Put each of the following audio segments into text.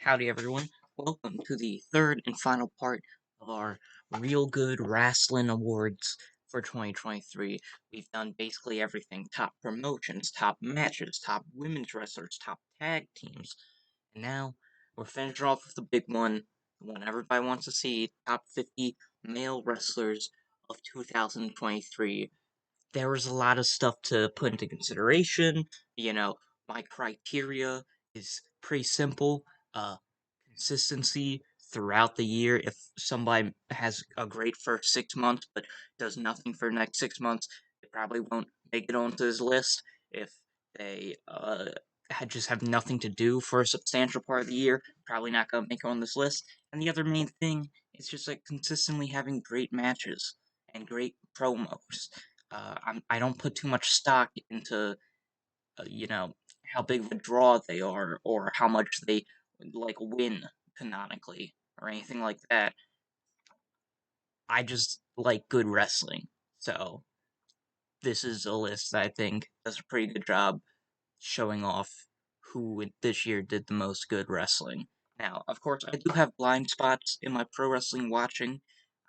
Howdy, everyone. Welcome to the third and final part of our Real Good Wrestling Awards for 2023. We've done basically everything: top promotions, top matches, top women's wrestlers, top tag teams. And now we're finishing off with the big one, the one everybody wants to see: top 50 male wrestlers of 2023. There was a lot of stuff to put into consideration. My criteria is pretty simple. Uh, Consistency throughout the year. If somebody has a great first 6 months but does nothing for the next 6 months, they probably won't make it onto this list. If they just have nothing to do for a substantial part of the year, probably not gonna make it on this list. And the other main thing is just like consistently having great matches and great promos. I don't put too much stock into how big of a draw they are or how much they like win canonically or anything like that. I just like good wrestling. So this is a list that I think does a pretty good job showing off who this year did the most good wrestling. Now, of course, I do have blind spots in my pro wrestling watching.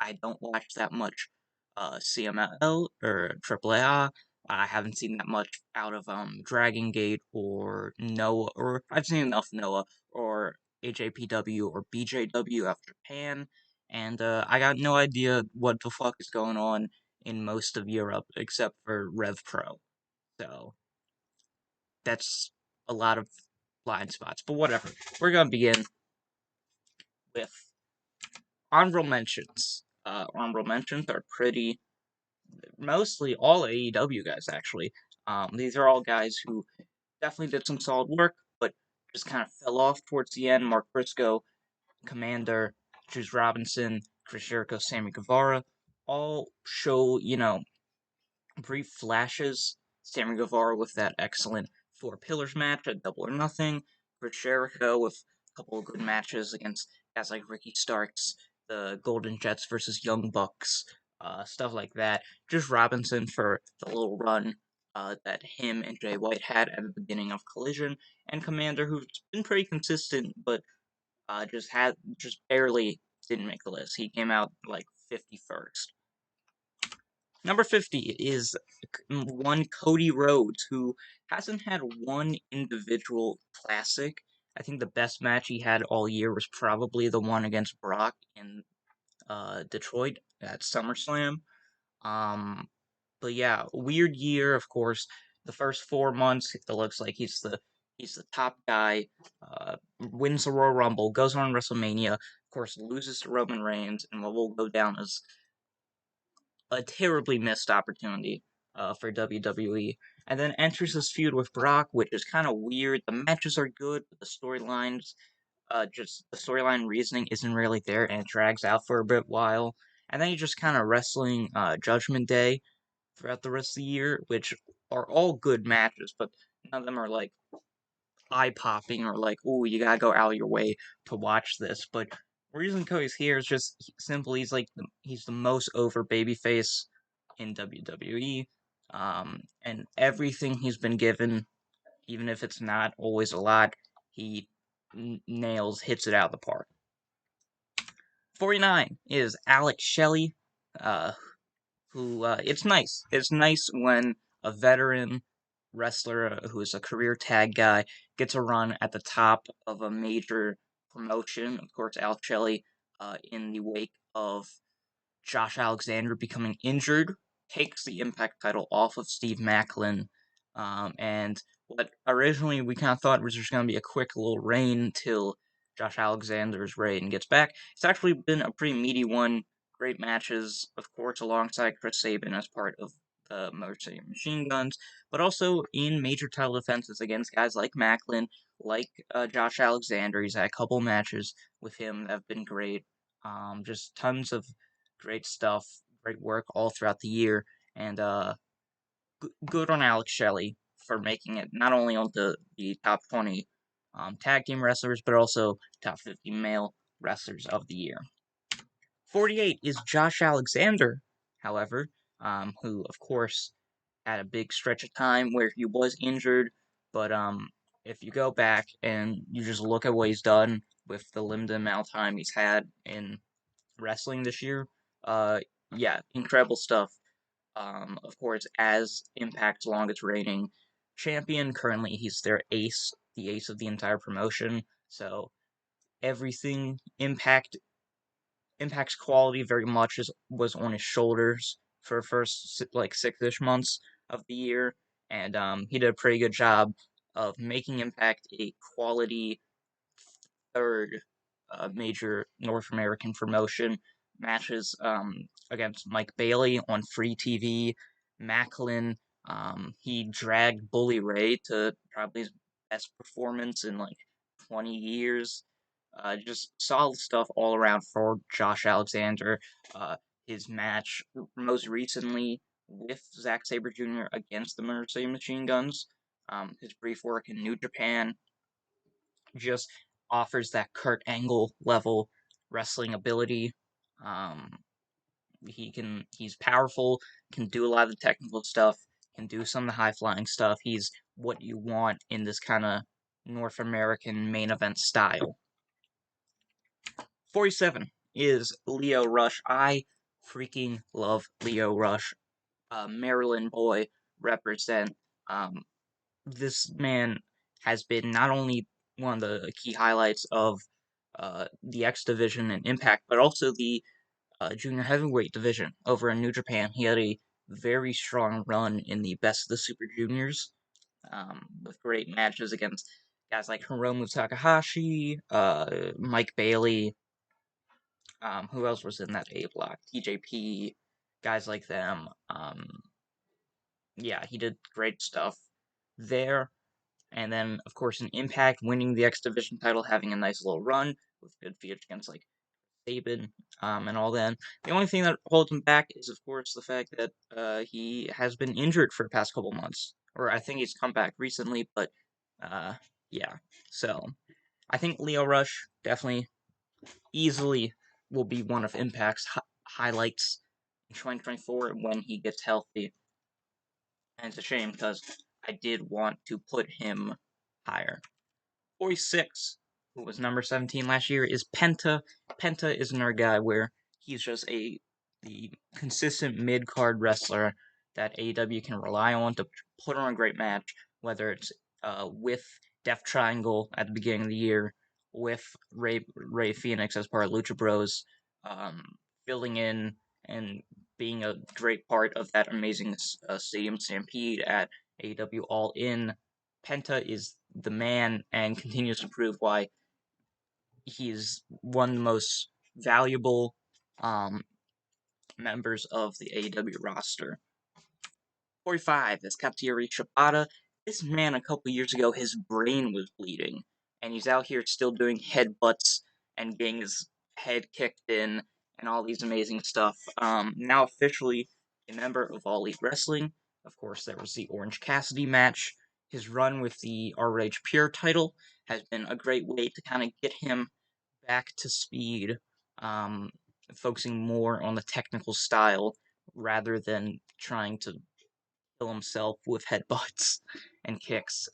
I don't watch that much CMLL or AAA. I haven't seen that much out of Dragon Gate or Noah, or I've seen enough Noah or AJPW or BJW out of Japan, and I got no idea what the fuck is going on in most of Europe except for Rev Pro. So that's a lot of blind spots, but whatever. We're gonna begin with honorable mentions. Honorable mentions are pretty mostly all AEW guys actually. These are all guys who definitely did some solid work, but just kind of fell off towards the end. Mark Briscoe, Commander, Juice Robinson, Chris Jericho, Sammy Guevara, all show brief flashes. Sammy Guevara with that excellent Four Pillars match at Double or Nothing. Chris Jericho with a couple of good matches against guys like Ricky Starks, the Golden Jets versus Young Bucks, stuff like that. Just Robinson for the little run that him and Jay White had at the beginning of Collision, and Commander, who's been pretty consistent, but just barely didn't make the list. He came out like 51st. Number 50 is one Cody Rhodes, who hasn't had one individual classic. I think the best match he had all year was probably the one against Brock in Detroit at SummerSlam. Um, but yeah, weird year, of course. The first 4 months, it looks like he's the top guy. Wins the Royal Rumble, goes on WrestleMania, of course, loses to Roman Reigns, and what will go down as a terribly missed opportunity for WWE. And then enters this feud with Brock, which is kind of weird. The matches are good, but the storyline reasoning isn't really there, and it drags out for a bit while. And then you just kind of wrestling Judgment Day throughout the rest of the year, which are all good matches, but none of them are like eye popping or like, oh, you gotta go out of your way to watch this. But the reason Cody's here is just simply he's the most over babyface in WWE, and everything he's been given, even if it's not always a lot, he hits it out of the park. 49 is Alex Shelley, uh, who it's nice. It's nice when a veteran wrestler who is a career tag guy gets a run at the top of a major promotion. Of course, Alex Shelley, in the wake of Josh Alexander becoming injured, takes the Impact title off of Steve Maclin. And what originally we kind of thought was just going to be a quick little reign till Josh Alexander's reign gets back. It's actually been a pretty meaty one. Great matches, of course, alongside Chris Sabin as part of the Motor City Machine Guns, but also in major title defenses against guys like Maclin, like Josh Alexander. He's had a couple matches with him that have been great. Just tons of great stuff, great work all throughout the year, and good on Alex Shelley for making it not only onto the top 20 tag team wrestlers, but also top 50 male wrestlers of the year. 48 is Josh Alexander, however, who, of course, had a big stretch of time where he was injured, but if you go back and you just look at what he's done with the limited amount of time he's had in wrestling this year, uh, yeah, incredible stuff. Of course, as Impact's longest reigning champion, currently he's their ace, the ace of the entire promotion. So everything Impact's quality very much was on his shoulders for the first like 6-ish months of the year, and he did a pretty good job of making Impact a quality third major North American promotion. Matches against Mike Bailey on free TV, Macklin. He dragged Bully Ray to probably his best performance in like 20 years. Just solid stuff all around for Josh Alexander. His match most recently with Zack Sabre Jr. against the Motor City Machine Guns. His brief work in New Japan just offers that Kurt Angle level wrestling ability. Um, he's powerful, can do a lot of the technical stuff, can do some of the high flying stuff. He's what you want in this kind of North American main event style. 47 is Lio Rush. I freaking love Lio Rush. Maryland boy represent. Um, this man has been not only one of the key highlights of the X division and Impact, but also the junior heavyweight division over in New Japan. He had a very strong run in the Best of the Super Juniors, with great matches against guys like Hiromu Takahashi, Mike Bailey. Who else was in that A block? TJP, guys like them. Yeah, he did great stuff there. And then, of course, in Impact, winning the X Division title, having a nice little run with good feats against like Sabin, and all that. The only thing that holds him back is, of course, the fact that he has been injured for the past couple months, or I think he's come back recently. But uh, yeah, so I think Lio Rush definitely easily will be one of Impact's highlights in 2024 when he gets healthy. And it's a shame because I did want to put him higher. 46, who was number 17 last year, is Penta. Penta is another guy where he's just the consistent mid card wrestler that AEW can rely on to put on a great match, whether it's with Death Triangle at the beginning of the year, with Ray Phoenix as part of Lucha Bros, um, filling in and being a great part of that amazing Stadium Stampede at AEW All In. Penta is the man and continues to prove why he's one of the most valuable um, members of the AEW roster. 45 is Katsuyori Shibata. This man, a couple years ago, his brain was bleeding, and he's out here still doing headbutts and getting his head kicked in and all these amazing stuff. Now officially a member of All Elite Wrestling. Of course, there was the Orange Cassidy match. His run with the RH Pure title has been a great way to kind of get him back to speed, um, focusing more on the technical style rather than trying to kill himself with headbutts and kicks.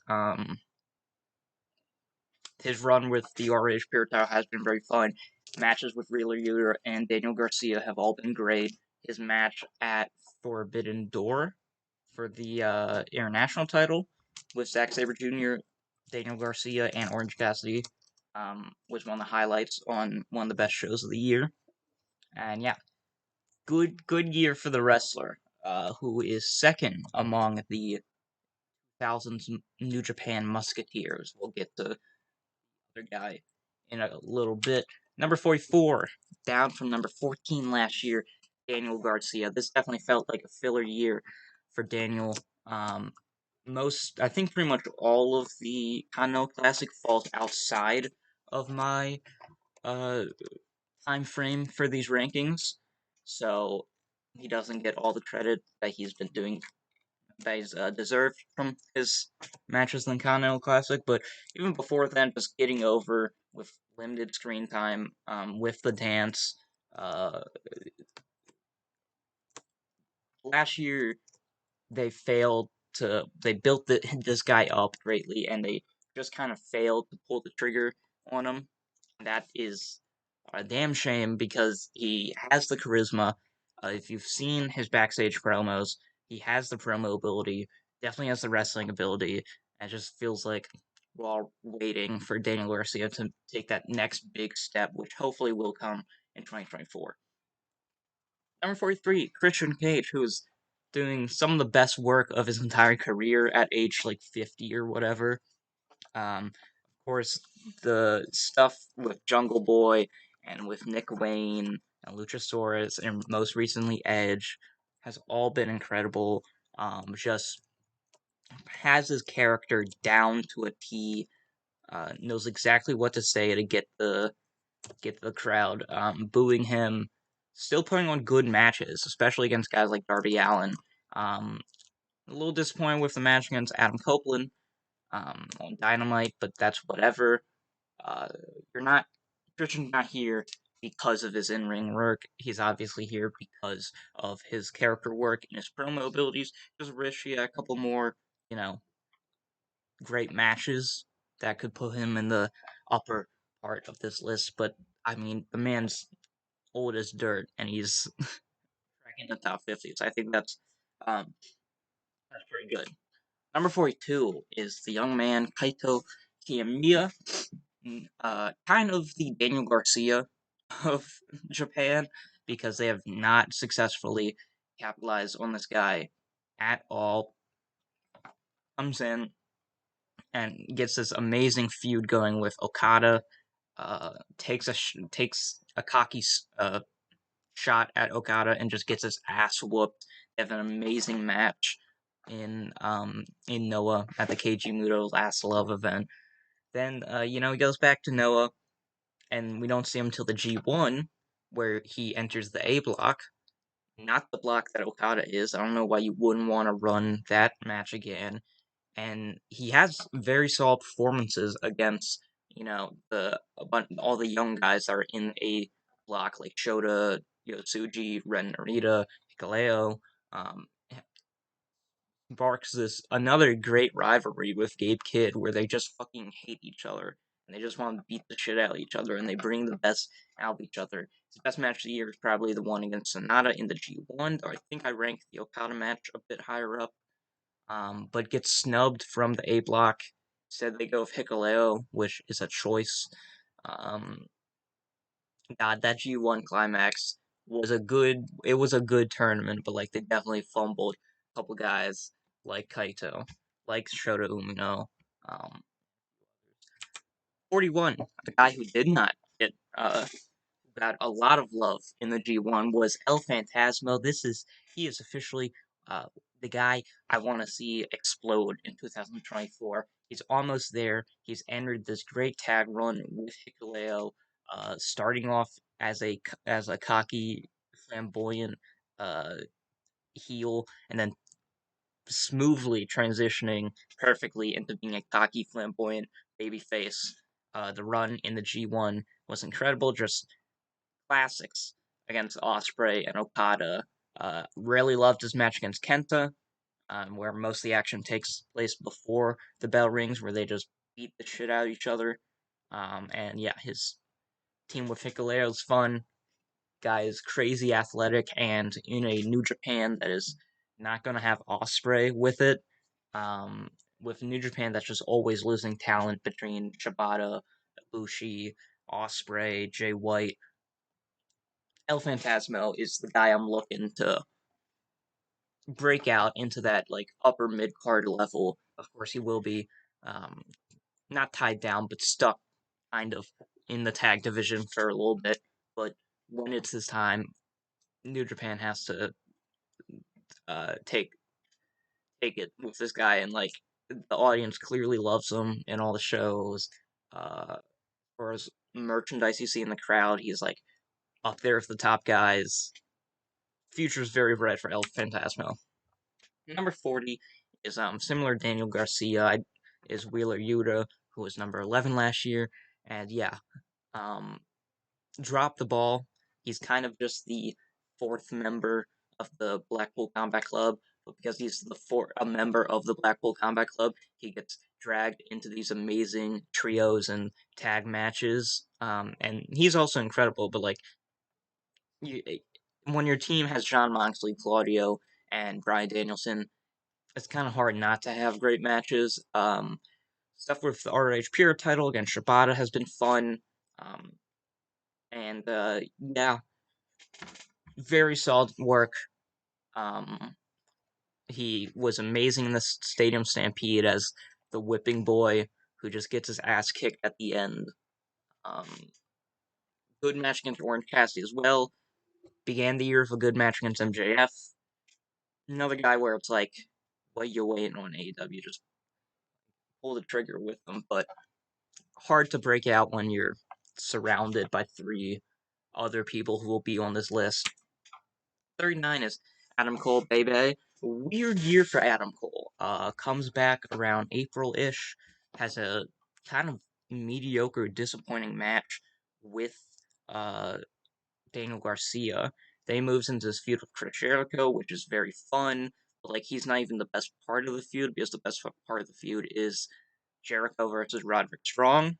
His run with the RH Pure title has been very fun. Matches with Wheeler Yuta and Daniel Garcia have all been great. His match at Forbidden Door for the international title with Zack Sabre Jr., Daniel Garcia, and Orange Cassidy was one of the highlights on one of the best shows of the year. And yeah, good year for the wrestler, who is second among the thousands New Japan Musketeers. We'll get to the other guy in a little bit. Number 44, down from number 14 last year, Daniel Garcia. This definitely felt like a filler year for Daniel. I think pretty much all of the Continental Classic falls outside of my uh, time frame for these rankings, so he doesn't get all the credit that he's been doing that he's deserved from his matches in the Continental Classic. But even before then, just getting over with limited screen time, with the dance. Uh, Last year they failed to. They built this guy up greatly, and they just kind of failed to pull the trigger on him. That is a damn shame because he has the charisma. If you've seen his backstage promos, he has the promo ability, definitely has the wrestling ability. It just feels like we're all waiting for Daniel Garcia to take that next big step, which hopefully will come in 2024. Number 43, Christian Cage, who's doing some of the best work of his entire career at age like 50 or whatever. Of course, the stuff with Jungle Boy and with Nick Wayne and Luchasaurus and most recently Edge has all been incredible. Just has his character down to a T. Knows exactly what to say to get the crowd booing him. Still putting on good matches, especially against guys like Darby Allin. A little disappointed with the match against Adam Copeland on Dynamite, but that's whatever. Uh, you're not Christian's not here because of his in-ring work. He's obviously here because of his character work and his promo abilities. Just wish he had a couple more, you know, great matches that could put him in the upper part of this list. But I mean, the man's old as dirt, and he's cracking the top 50. So I think um that's pretty good. Number 42 is the young man Kaito Kiyomiya, kind of the Daniel Garcia of Japan, because they have not successfully capitalized on this guy at all. Comes in and gets this amazing feud going with Okada. Takes a cocky shot at Okada and just gets his ass whooped. They have an amazing match in Noah at the Keiji Muto Last Love event. Then he goes back to Noah, and we don't see him till the G1, where he enters the A block. Not the block that Okada is. I don't know why you wouldn't want to run that match again. And he has very solid performances against, all the young guys that are in A block, like Shota, Yotsuji, Ren Narita, Hikuleo. Um, Barks this another great rivalry with Gabe Kidd where they just fucking hate each other and they just want to beat the shit out of each other and they bring the best out of each other. His best match of the year is probably the one against Sonata in the G1, though I think I ranked the Okada match a bit higher up. But gets snubbed from the A block. Said they go with Hikuleo, which is a choice. Um, God, that G1 climax was a good. It was a good tournament, but like they definitely fumbled a couple guys like Kaito, like Shota Umino. Um, 41, the guy who did not get got a lot of love in the G1 was El Phantasmo. He is officially uh, the guy I want to see explode in 2024. He's almost there. He's entered this great tag run with Hikuleo, starting off as a cocky, flamboyant uh, heel, and then smoothly transitioning perfectly into being a cocky, flamboyant babyface. The run in the G1 was incredible. Just classics against Osprey and Okada. Really loved his match against Kenta, where most of the action takes place before the bell rings, where they just beat the shit out of each other. And yeah, his team with Hikuleo is fun. Guy is crazy athletic, and in a New Japan that is not going to have Osprey with it. Um, with New Japan that's just always losing talent between Shibata, Ibushi, Osprey, Jay White. El Phantasmo is the guy I'm looking to break out into that like upper mid card level. Of course, he will be um, not tied down, but stuck kind of in the tag division for a little bit. But when it's his time, New Japan has to uh, take take it with this guy, and like the audience clearly loves him in all the shows. As far as merchandise you see in the crowd, he's like up there with the top guys. Future's very bright for El Phantasmo. Number 40 is similar to Daniel Garcia, is Wheeler Yuta, who was number 11 last year, and yeah, um, dropped the ball. He's kind of just the fourth member of the Blackpool Combat Club, but because he's a member of the Blackpool Combat Club, he gets dragged into these amazing trios and tag matches. And he's also incredible, but like you, when your team has Jon Moxley, Claudio, and Bryan Danielson, it's kind of hard not to have great matches. Stuff with the ROH Pure title against Shibata has been fun. Um, and yeah, very solid work. Um, he was amazing in the Stadium Stampede as the whipping boy who just gets his ass kicked at the end. Um, Good match against Orange Cassidy as well. Began the year with a good match against MJF. Another guy where it's like, what you waiting on AEW? Just pull the trigger with them. But hard to break out when you're surrounded by three other people who will be on this list. 39 is Adam Cole, baby. Weird year for Adam Cole. Comes back around April-ish. Has a kind of mediocre, disappointing match with uh, Daniel Garcia. Then he moves into this feud with Chris Jericho, which is very fun. But like, he's not even the best part of the feud because the best part of the feud is Jericho versus Roderick Strong.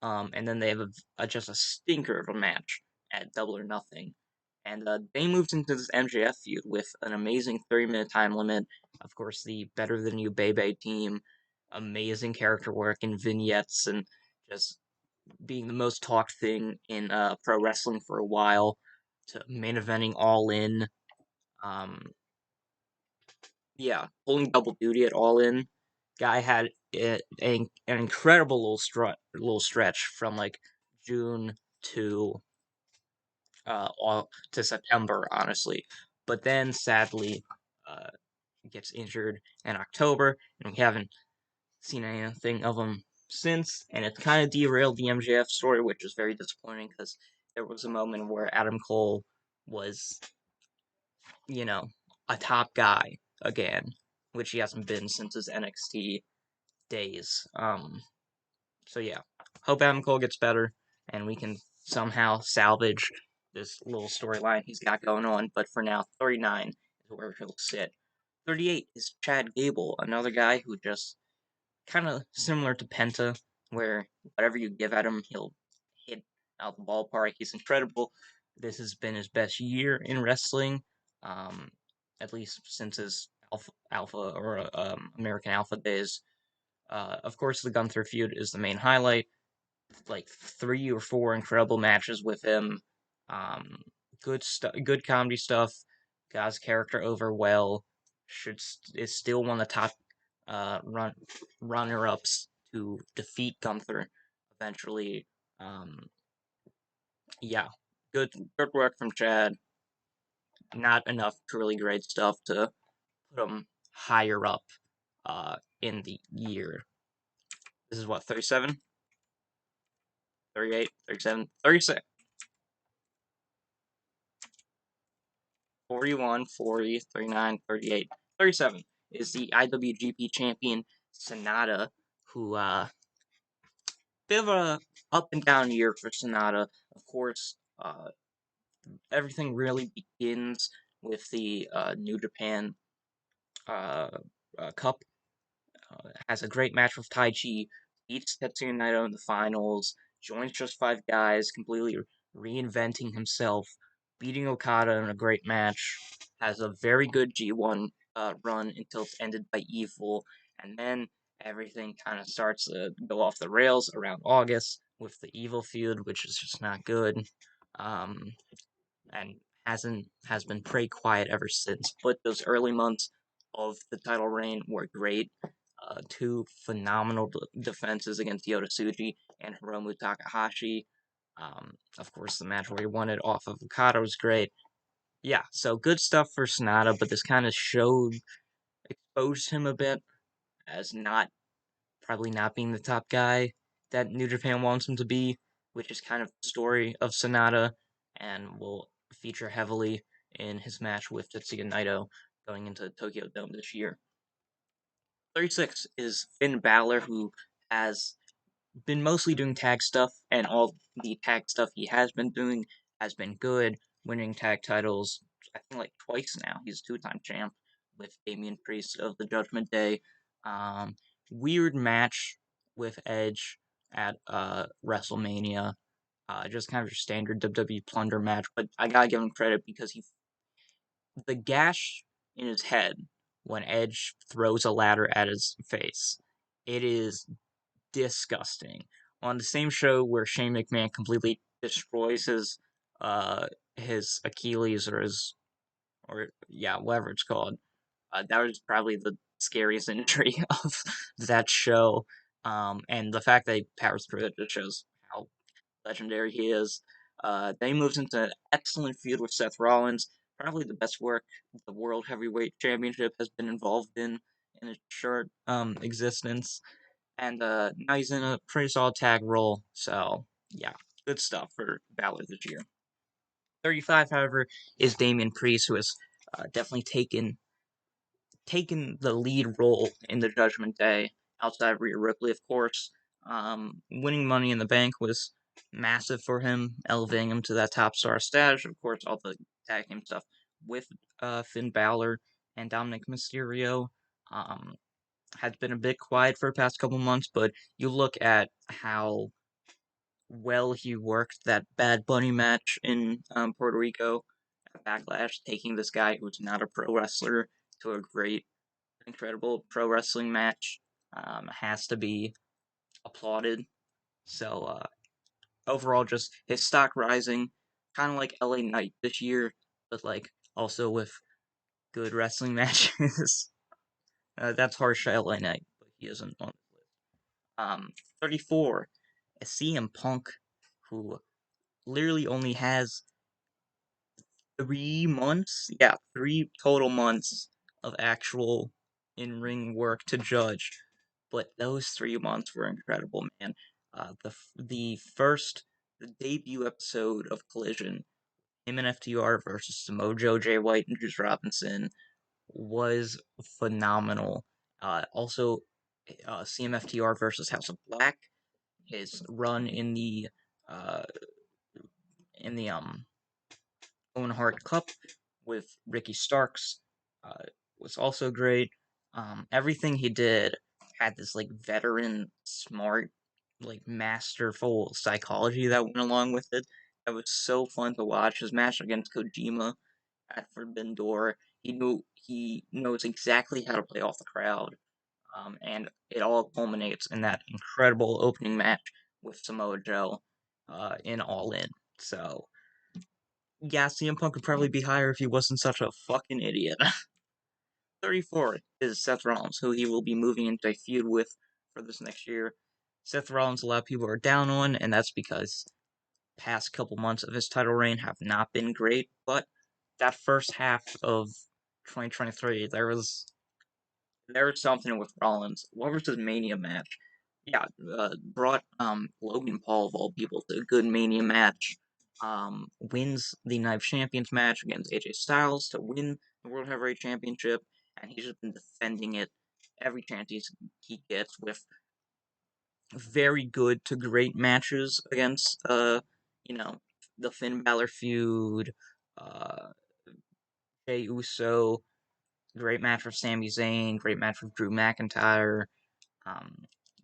And then they have just a stinker of a match at Double or Nothing. And they moved into this MJF feud with an amazing 30-minute time limit. Of course, the Better Than You Bebe team, amazing character work and vignettes, and just being the most talked thing in pro wrestling for a while, to main eventing All In. Um, yeah, pulling double duty at All In. Guy had an incredible little stretch from like June to all to September, honestly. But then sadly, uh, gets injured in October, and we haven't seen anything of him since. And it kind of derailed the MJF story, which is very disappointing because there was a moment where Adam Cole was, you know, a top guy again, which he hasn't been since his NXT days. So yeah, hope Adam Cole gets better and we can somehow salvage this little storyline he's got going on. But for now, 39 is where he'll sit. 38 is Chad Gable, another guy who just kind of similar to Penta, where whatever you give at him, he'll hit out the ballpark. He's incredible. This has been his best year in wrestling, um, at least since his Alpha or American Alpha days. Of course, the Gunther feud is the main highlight. Like 3 or 4 incredible matches with him. Um, good stuff, good comedy stuff. Got his character over well. Is still one of the top runner ups to defeat Gunther eventually. Um, yeah, good work from Chad. Not enough truly great stuff to put him higher up in the year. This is what, 37, 38, 37, 36, 41, 40, 39, 38, 37 is the IWGP champion Sonata, who bit of a up and down year for Sonata. Of course, everything really begins with the New Japan uh, Cup. Has a great match with Taichi, beats Tetsuya Naito in the finals, joins Just Five Guys, completely reinventing himself, beating Okada in a great match, has a very good G1 run until it's ended by Evil, and then everything kind of starts to go off the rails around August with the Evil feud, which is just not good. Um, and has been pretty quiet ever since. But those early months of the title reign were great. 2 phenomenal defenses against Yota Tsuji and Hiromu Takahashi. Of course, the match where he won it off of Okada was great. Yeah, so good stuff for Sonata, but this kind of exposed him a bit as probably not being the top guy that New Japan wants him to be, which is kind of the story of Sonata, and will feature heavily in his match with Tetsuya Naito going into Tokyo Dome this year. 36 is Finn Balor, who has been mostly doing tag stuff, and all the tag stuff he has been doing has been good, winning tag titles, I think like twice now. He's a 2-time champ with Damian Priest of the Judgment Day. weird match with Edge at WrestleMania. Just kind of your standard WWE plunder match, but I gotta give him credit because the gash in his head when Edge throws a ladder at his face, it is disgusting. On the same show where Shane McMahon completely destroys his Achilles or yeah, whatever it's called. That was probably the scariest injury of that show. And the fact that he powers through it just shows how legendary he is. Then he moves into an excellent feud with Seth Rollins, probably the best work the World Heavyweight Championship has been involved in its short existence. And now he's in a pretty solid tag role, so yeah, good stuff for Balor this year. 35, however, is Damian Priest, who has definitely taken the lead role in the Judgment Day outside of Rhea Ripley, of course. Winning Money in the Bank was massive for him, elevating him to that top star status. Of course, all the tag team stuff with Finn Balor and Dominic Mysterio has been a bit quiet for the past couple months, but you look at how well he worked that Bad Bunny match in Puerto Rico at Backlash, taking this guy who's not a pro wrestler to a great incredible pro wrestling match, has to be applauded. So overall, just his stock rising, kind of like LA Knight this year, but like also with good wrestling matches. That's harsh to LA Knight, but he isn't on the list. 34, a CM Punk, who literally only has 3 months, yeah, 3 total months of actual in-ring work to judge, but those 3 months were incredible, man. The debut episode of Collision, him and FTR versus Samoa Joe, Jay White, and Juice Robinson was phenomenal. Also, CMFTR versus House of Black, his run uh in the Owen Hart Cup with Ricky Starks uh, was also great. Everything he did had this like veteran, smart, like masterful psychology that went along with it. That was so fun to watch. His match against Kojima at Forbidden Door, he knows exactly how to play off the crowd, and it all culminates in that incredible opening match with Samoa Joe in All In. So yeah, CM Punk could probably be higher if he wasn't such a fucking idiot. 34 is Seth Rollins, who he will be moving into a feud with for this next year. Seth Rollins, a lot of people are down on, and that's because past couple months of his title reign have not been great, but that first half of 2023, there was something with Rollins. What was his Mania match? Yeah, brought Logan Paul of all people to a good Mania match. Wins the Night of Champions match against AJ Styles to win the World Heavyweight Championship, and he's just been defending it every chance he gets with very good to great matches against you know, the Finn Balor feud, uh, Jey Uso, great match with Sami Zayn, great match with Drew McIntyre. Um,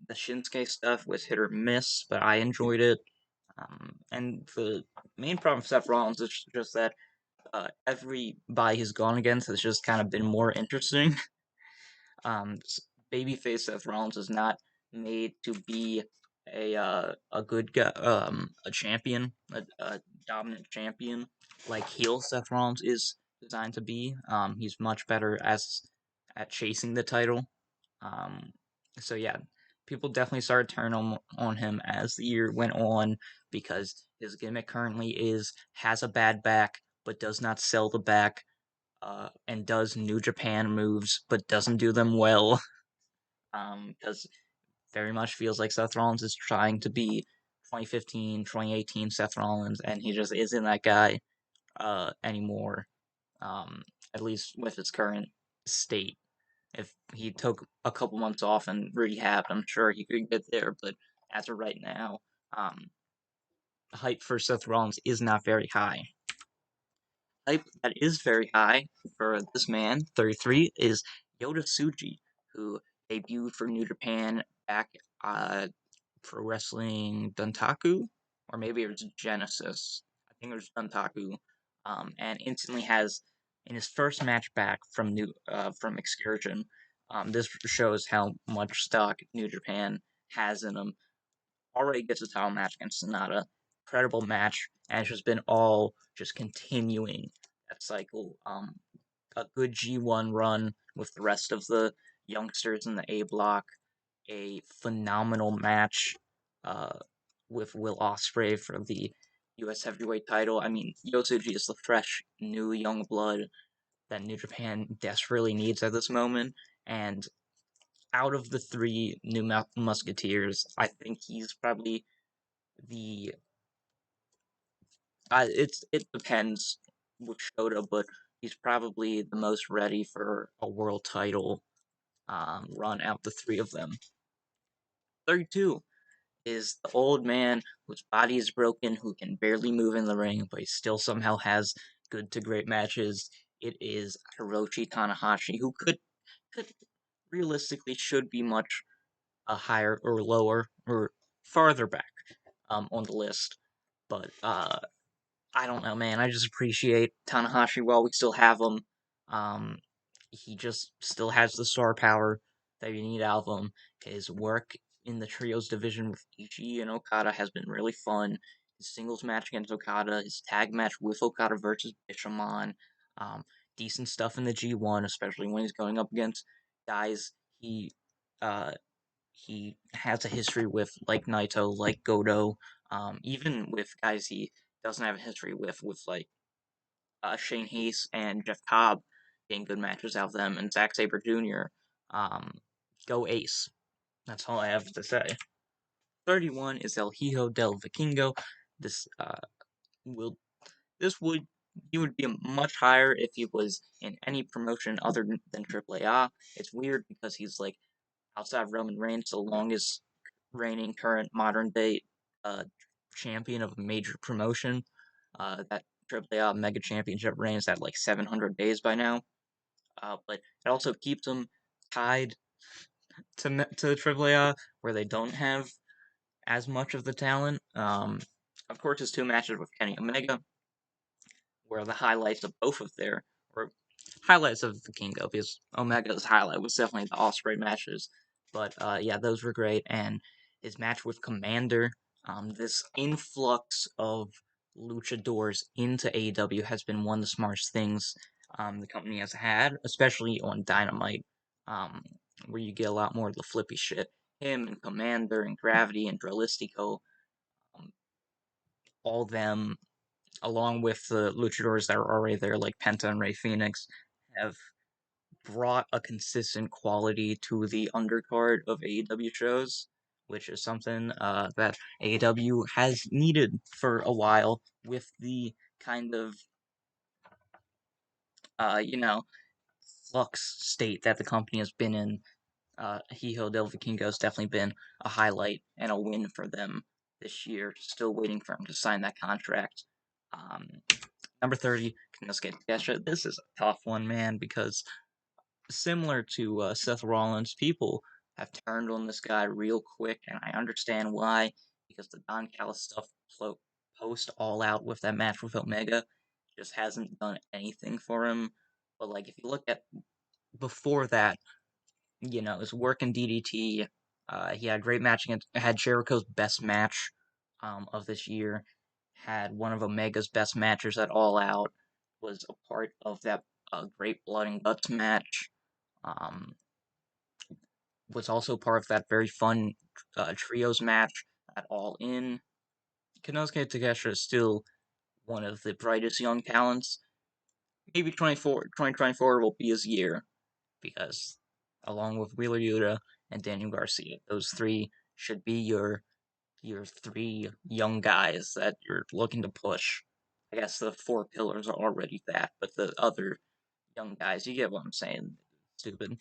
the Shinsuke stuff was hit or miss, but I enjoyed it. And the main problem with Seth Rollins is just that every buy he's gone against has just kind of been more interesting. Um, Babyface Seth Rollins is not made to be a good guy, a champion, a dominant champion like heel Seth Rollins is designed to be. He's much better at chasing the title. Um, so yeah, people definitely started turning on him as the year went on because his gimmick currently is has a bad back but does not sell the back, and does New Japan moves but doesn't do them well. Because very much feels like Seth Rollins is trying to be 2015, 2018 Seth Rollins, and he just isn't that guy anymore. At least with his current state. If he took a couple months off and rehabbed, I'm sure he could get there. But as of right now, hype for Seth Rollins is not very high. Hype that is very high for this man, 33, is Yota Tsuji, who debuted for New Japan back Pro Wrestling Dontaku, or maybe it was Genesis. I think it was Dontaku, and instantly has in his first match back from Excursion. This shows how much stock New Japan has in him. Already gets a title match against Sonata. Incredible match, and it's just been all just continuing that cycle. A good G1 run with the rest of the youngsters in the A block. A phenomenal match uh, with Will Ospreay for the U.S. Heavyweight title. I mean, Yotsuji is the fresh, new young blood that New Japan desperately needs at this moment, and out of the three new Musketeers, I think he's probably the it depends with Shota, but he's probably the most ready for a world title run out the three of them. 32 is the old man whose body is broken, who can barely move in the ring, but he still somehow has good to great matches. It is Hiroshi Tanahashi, who could realistically should be much higher or lower or farther back on the list, but I don't know, man. I just appreciate Tanahashi while we still have him. Um, he just still has the star power that you need out of him. His work in the trios division with Ishii and Okada has been really fun. His singles match against Okada, his tag match with Okada versus Bishamon, um, decent stuff in the G1, especially when he's going up against guys uh, he has a history with, like Naito, like Goto, even with guys he doesn't have a history with like Shane Hayes and Jeff Cobb, getting good matches out of them, and Zack Sabre Jr. Um, go Ace. That's all I have to say. 31 is El Hijo del Vikingo. This will this would he would be much higher if he was in any promotion other than AAA. It's weird because he's like outside of Roman Reigns, the longest reigning current modern day uh, champion of a major promotion. That AAA Mega Championship reign is at like 700 days by now. But it also keeps him tied to AAA, where they don't have as much of the talent. Of course, his two matches with Kenny Omega, where the highlights of both of their or highlights of the Kingo, because Omega's highlight was definitely the Osprey matches. But yeah, those were great, and his match with Commander, this influx of luchadors into AEW has been one of the smartest things the company has had, especially on Dynamite, where you get a lot more of the flippy shit. Him and Commander and Gravity and Dralistico, all them along with the luchadors that are already there, like Penta and Rey Fenix, have brought a consistent quality to the undercard of AEW shows, which is something that AEW has needed for a while with the kind of, you know, flux state that the company has been in. Hijo del Vikingo has definitely been a highlight and a win for them this year. Still waiting for him to sign that contract. Um, Number 30, Konosuke Takeshita. This is a tough one, man, because similar to Seth Rollins, people have turned on this guy real quick, and I understand why, because the Don Callis stuff post All Out with that match with Omega just hasn't done anything for him. But, like, if you look at before that, you know, his work in DDT, he had a great match against, had Jericho's best match of this year, had one of Omega's best matches at All Out, was a part of that great Blood and Guts match, um, was also part of that very fun trios match at All In. Konosuke Takeshita is still one of the brightest young talents. Maybe 2024 will be his year, because along with Wheeler Yuta and Daniel Garcia, those three should be your three young guys that you're looking to push. I guess the four pillars are already that, but the other young guys, you get what I'm saying. Stupid.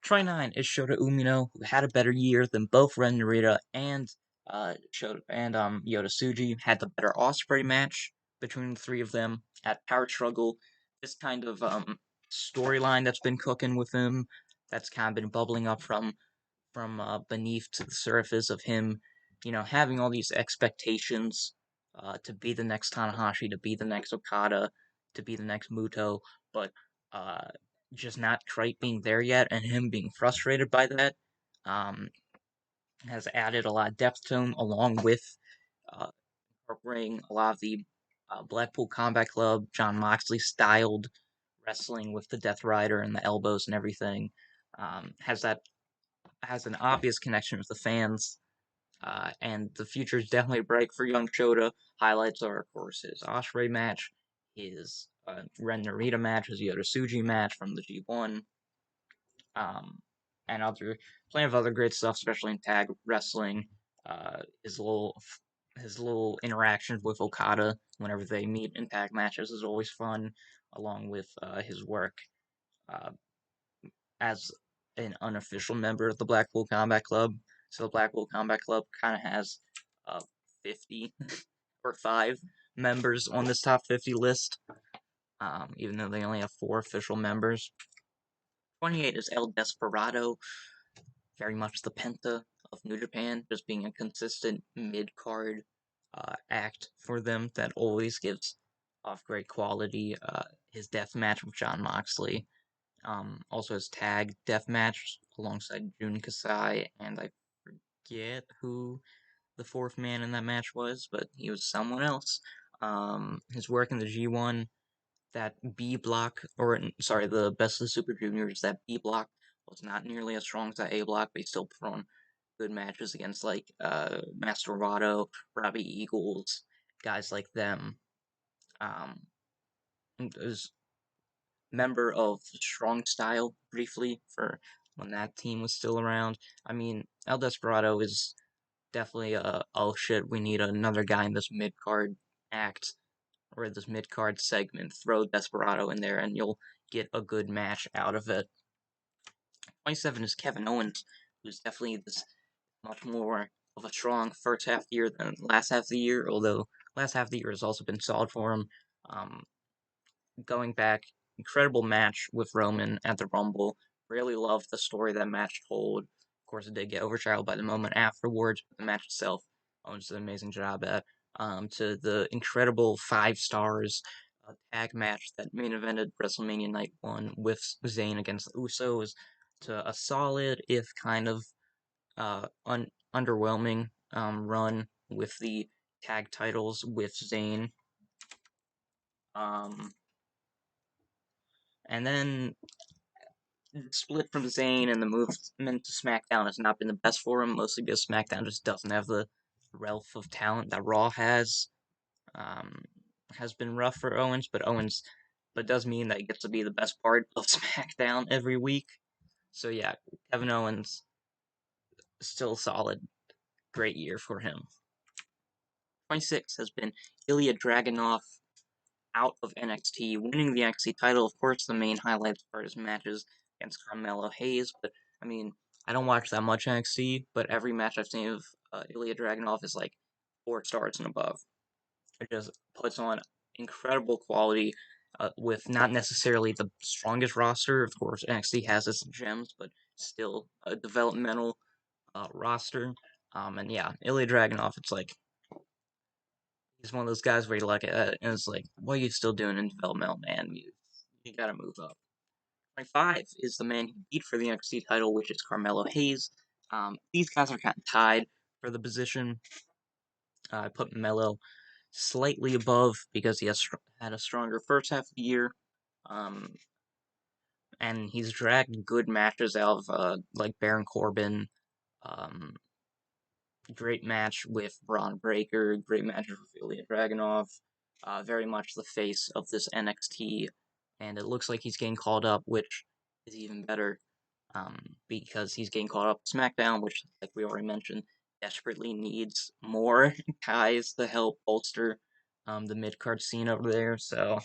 29 is Shota Umino, who had a better year than both Ren Narita and Yota Tsuji, had the better Osprey match between the three of them at Power Struggle. This kind of storyline that's been cooking with him that's kind of been bubbling up from beneath to the surface of him, having all these expectations to be the next Tanahashi, to be the next Okada, to be the next Muto, but uh, just not quite being there yet, and him being frustrated by that um, has added a lot of depth to him, along with uh, incorporating a lot of the Blackpool Combat Club, John Moxley styled wrestling with the Death Rider and the elbows and everything. Has an obvious connection with the fans, and the future is definitely bright for young Shota. Highlights are, of course, his Ospreay match, his Ren Narita match, his Yota Tsuji match from the G1, um, and plenty of other great stuff, especially in tag wrestling. Uh, his little his little interactions with Okada whenever they meet in tag matches is always fun, along with his work uh, as an unofficial member of the Blackpool Combat Club. So the Blackpool Combat Club kind of has 50 or 5 members on this top 50 list, even though they only have 4 official members. 28 is El Desperado, very much the Penta of New Japan, just being a consistent mid card act for them that always gives off great quality. His death match with John Moxley, also his tag death match alongside Jun Kasai, and I forget who the fourth man in that match was, but he was someone else. His work in the G1, that B block, or sorry, the Best of the Super Juniors, that B block was not nearly as strong as that A block, but he still put on good matches against like Master Wato, Robbie Eagles, guys like them. Um, was member of Strong Style briefly for when that team was still around. I mean, El Desperado is definitely a oh shit, we need another guy in this mid card act or this mid card segment. Throw Desperado in there and you'll get a good match out of it. 27 is Kevin Owens, who's definitely this much more of a strong first half of the year than last half of the year, although last half of the year has also been solid for him. Um, Going back, incredible match with Roman at the Rumble. Really loved the story that match told. Of course, it did get overshadowed by the moment afterwards, but the match itself, Owens did an amazing job at. To the incredible 5 stars tag match that main evented WrestleMania Night 1 with Zayn against the Usos, to a solid, if kind of underwhelming run with the tag titles with Zayn. Um, and then split from Zayn and the movement to SmackDown has not been the best for him, mostly because SmackDown just doesn't have the wealth of talent that Raw has. Um, has been rough for Owens, but does mean that he gets to be the best part of SmackDown every week. So yeah, Kevin Owens still solid, great year for him. 26 has been Ilya Dragunov out of NXT, winning the NXT title. Of course, the main highlights are his matches against Carmelo Hayes, but I mean, I don't watch that much NXT, but every match I've seen of Ilya Dragunov is like 4 stars and above. It just puts on incredible quality with not necessarily the strongest roster. Of course, NXT has its gems, but still a developmental roster. And yeah, Ilya Dragunov, it's like he's one of those guys where you look at it and it's like, what are you still doing in developmental, man? You gotta move up. 25 is the man who beat for the NXT title, which is Carmelo Hayes. These guys are kind of tied for the position. I put Melo slightly above because he has had a stronger first half of the year. Um, and he's dragged good matches out of like Baron Corbin, um, great match with Braun Breaker, great match with Ilya Dragunov, very much the face of this NXT, and it looks like he's getting called up, which is even better, because he's getting called up to SmackDown, which, like we already mentioned, desperately needs more guys to help bolster the mid card scene over there. So,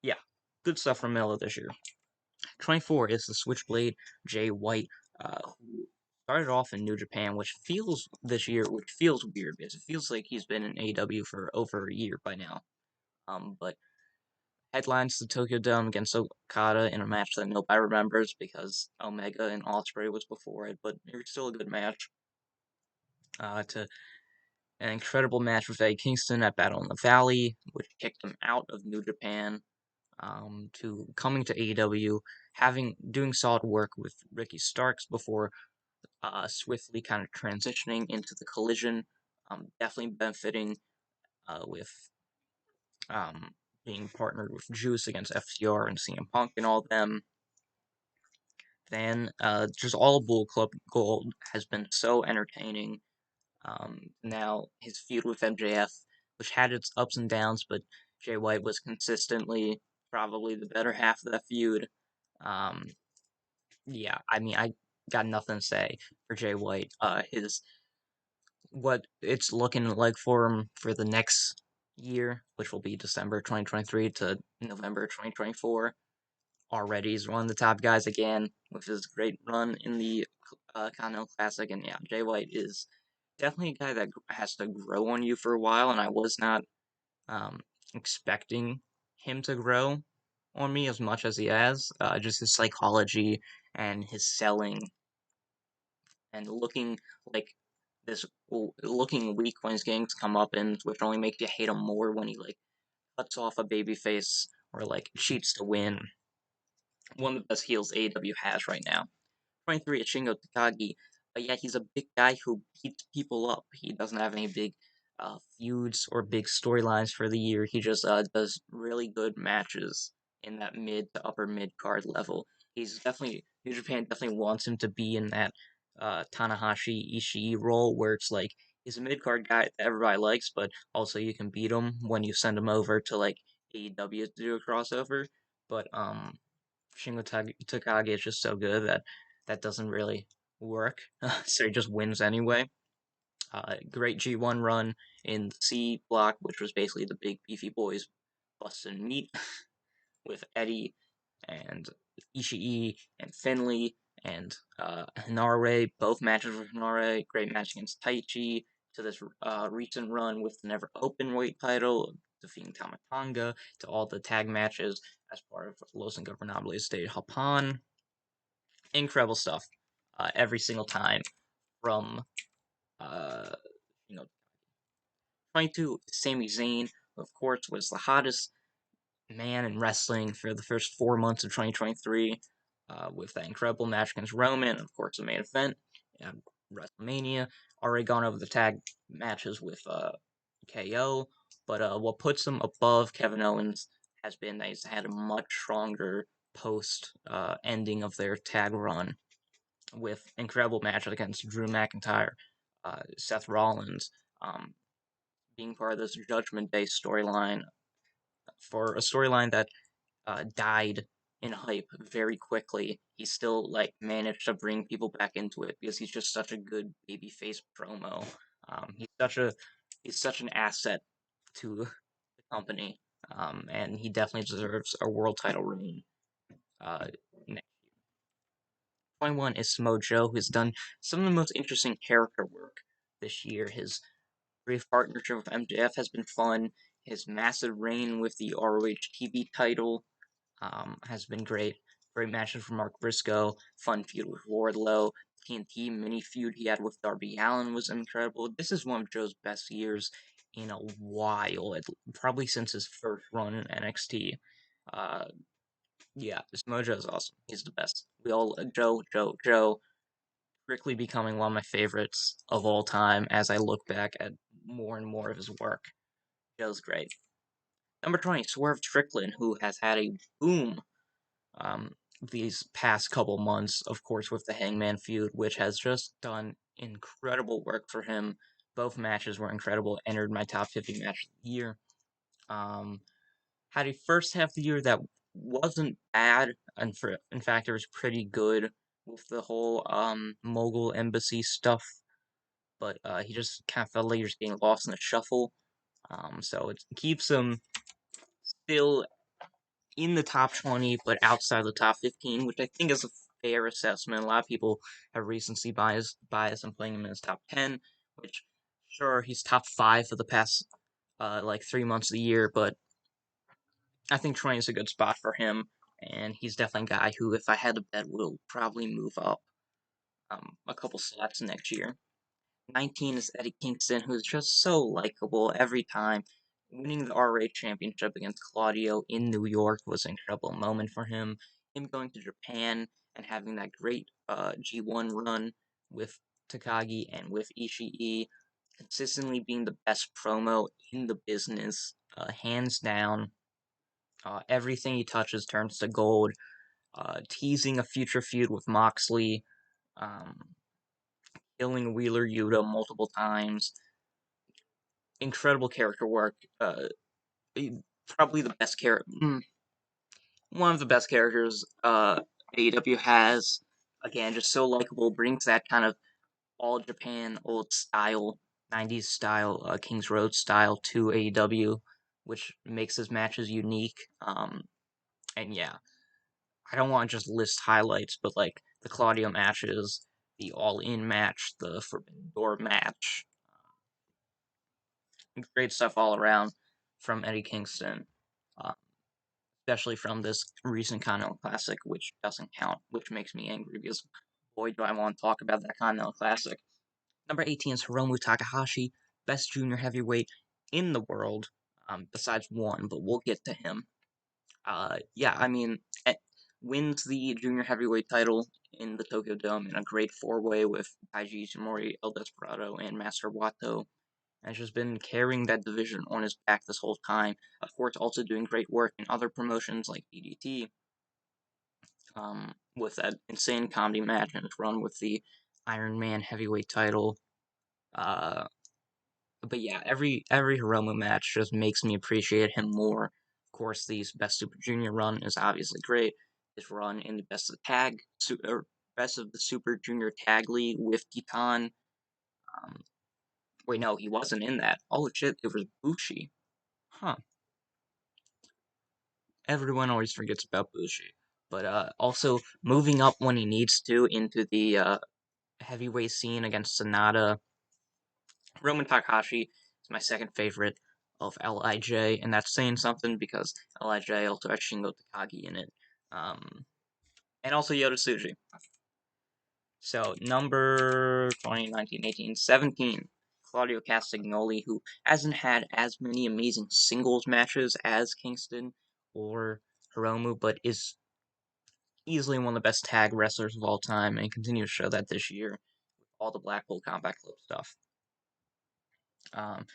yeah, good stuff from Melo this year. 24 is the Switchblade Jay White, who started off in New Japan, which feels weird because it feels like he's been in AEW for over a year by now. But headlines the Tokyo Dome against Okada in a match that nobody remembers because Omega and Ospreay was before it, but it was still a good match. To an incredible match with Eddie Kingston at Battle in the Valley, which kicked him out of New Japan, to coming to AEW, doing solid work with Ricky Starks before swiftly kind of transitioning into the Collision, definitely benefiting with um, being partnered with Juice against FTR and CM Punk and all them. Then just all of Bull Club Gold has been so entertaining. Now his feud with MJF, which had its ups and downs, but Jay White was consistently probably the better half of that feud. Um, yeah, I mean, I got nothing to say for Jay White. His what it's looking like for him for the next year, which will be December 2023 to November 2024. Already he's one of the top guys again with his great run in the Continental Classic, and yeah, Jay White is definitely a guy that has to grow on you for a while, and I was not um, expecting him to grow on me as much as he has. Just his psychology and his selling and looking like this, looking weak when his games come up, and which only makes you hate him more when he like cuts off a baby face or like cheats to win. One of the best heels AEW has right now. 23 is Shingo Takagi. Yeah, he's a big guy who beats people up. He doesn't have any big feuds or big storylines for the year. He just does really good matches in that mid to upper mid card level. He's definitely New Japan definitely wants him to be in that Tanahashi Ishii role where it's like he's a mid card guy that everybody likes, but also you can beat him when you send him over to like AEW to do a crossover. But Shingo Takagi is just so good that that doesn't really work. So he just wins anyway. Great G1 run in the C block, which was basically the big beefy boys busting meat with Eddie and Ishii and Finley and Hinare. Both matches with Hinare. Great match against Taichi. To this recent run with the never open weight title, defeating Tamatanga. To all the tag matches as part of Los Ingobernables de Japan. Incredible stuff. Every single time from uh, you know 22. Sami Zayn, of course, was the hottest man in wrestling for the first 4 months of 2023, with that incredible match against Roman, of course, the main event at WrestleMania. Already gone over the tag matches with KO, but what puts him above Kevin Owens has been that he's had a much stronger post ending of their tag run with incredible matches against Drew McIntyre, Seth Rollins, um, being part of this Judgment Day storyline for a storyline that died in hype very quickly. He still like managed to bring people back into it because he's just such a good babyface promo. He's such an asset to the company, and he definitely deserves a world title reign. Uh, 21 is Samoa Joe, who's done some of the most interesting character work this year. His brief partnership with MJF has been fun. His massive reign with the ROH TV title has been great. Great matches from Mark Briscoe. Fun feud with Wardlow. TNT mini feud he had with Darby Allin was incredible. This is one of Joe's best years in a while, probably since his first run in NXT. Uh, yeah, this Mojo is awesome. He's the best. We all Joe quickly becoming one of my favorites of all time as I look back at more and more of his work. Joe's great. Number 20, Swerve Strickland, who has had a boom um, these past couple months, of course, with the Hangman feud, which has just done incredible work for him. Both matches were incredible, entered my top 50 match of the year. Um, had a first half of the year that wasn't bad, and in fact, it was pretty good with the whole Mogul Embassy stuff, but he just kind of felt like he was getting lost in the shuffle. So it keeps him still in the top 20, but outside the top 15, which I think is a fair assessment. A lot of people have recency bias and playing him in his top 10, which, sure, he's top 5 for the past, like, 3 months of the year, but I think 20 is a good spot for him, and he's definitely a guy who, if I had to bet, will probably move up a couple slots next year. 19 is Eddie Kingston, who's just so likable every time. Winning the ROH Championship against Claudio in New York was an incredible moment for him. Him going to Japan and having that great G1 run with Takagi and with Ishii, consistently being the best promo in the business, hands down. Everything he touches turns to gold. Teasing a future feud with Moxley, um, killing Wheeler Yuta multiple times. Incredible character work. Probably the best character, one of the best characters AEW has. Again, just so likable, brings that kind of all Japan old style, 90s style, Kings Road style to AEW, which makes his matches unique. And yeah, I don't want to just list highlights, but like the Claudio matches, the All In match, the Forbidden Door match, great stuff all around from Eddie Kingston. Uh, Especially from this recent Continental Classic, which doesn't count, which makes me angry because boy, do I want to talk about that Continental Classic. Number 18 is Hiromu Takahashi, best junior heavyweight in the world, besides one, but we'll get to him. Yeah, I mean, wins the junior heavyweight title in the Tokyo Dome in a great four-way with Taiji Ishimori, El Desperado, and Master Wato, and has just been carrying that division on his back this whole time. Of course, also doing great work in other promotions like DDT, with that insane comedy match and his run with the Iron Man heavyweight title. Uh, but yeah, every Hiromu match just makes me appreciate him more. Of course, the Best Super Junior run is obviously great. His run in the Best of the Super Junior Tag League with Titan. Um, Wait, no, he wasn't in that. Oh shit, it was Bushi. Huh. Everyone always forgets about Bushi. But also moving up when he needs to into the heavyweight scene against Sonata. Roman Takahashi is my second favorite of Lij, and that's saying something because Lij also has Shingo Takagi in it, and also Yota Tsuji. So number 20, 19, 18, 17, Claudio Castagnoli, who hasn't had as many amazing singles matches as Kingston or Hiromu, but is easily one of the best tag wrestlers of all time, and continues to show that this year with all the Blackpool Combat Club stuff. Um,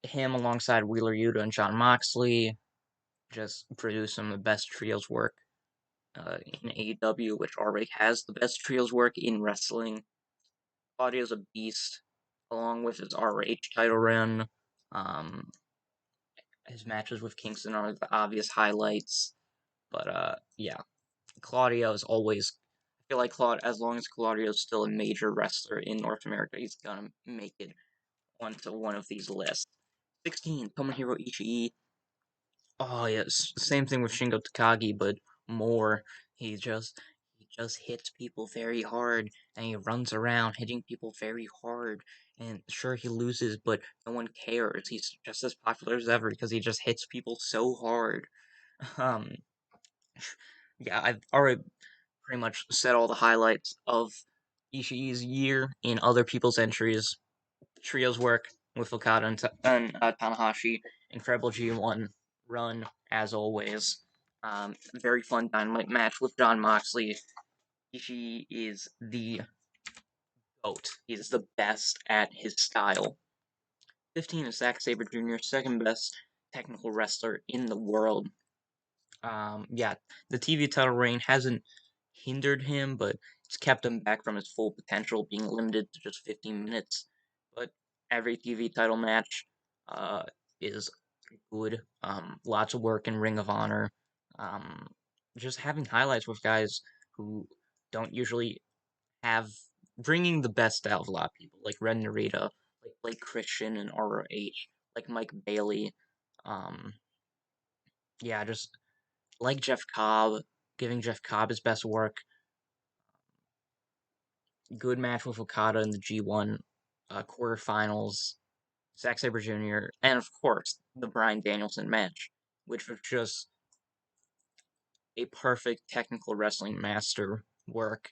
him alongside Wheeler Yuta and Jon Moxley just produce some of the best trios work in AEW, which already has the best trios work in wrestling. Claudio's a beast, along with his ROH title run. Um, his matches with Kingston are the obvious highlights, but yeah, Claudio is always. I feel like as long as Claudio is still a major wrestler in North America, he's gonna make it onto one of these lists. 16, Tomohiro Ishii. Oh yes, same thing with Shingo Takagi, but more. He just hits people very hard, and he runs around hitting people very hard. And sure, he loses, but no one cares. He's just as popular as ever because he just hits people so hard. Um, yeah, I've already pretty much said all the highlights of Ishii's year in other people's entries. Trios work with Okada and Tanahashi. Incredible G1 run, as always. Very fun Dynamite match with Jon Moxley. Ishii is the GOAT. He's the best at his style. 15 is Zack Sabre Jr., second best technical wrestler in the world. Yeah, the TV title reign hasn't hindered him, but it's kept him back from his full potential, being limited to just 15 minutes. But every TV title match uh, is good. Lots of work in Ring of Honor. Um, just having highlights with guys who don't usually have bringing the best out of a lot of people, like Ren Narita, like Blake Christian and ROH, like Mike Bailey. Um, yeah, just like Jeff Cobb, giving Jeff Cobb his best work. Good match with Okada in the G1 quarterfinals. Zack Sabre Jr., and of course, the Bryan Danielson match. which was just a perfect technical wrestling master work.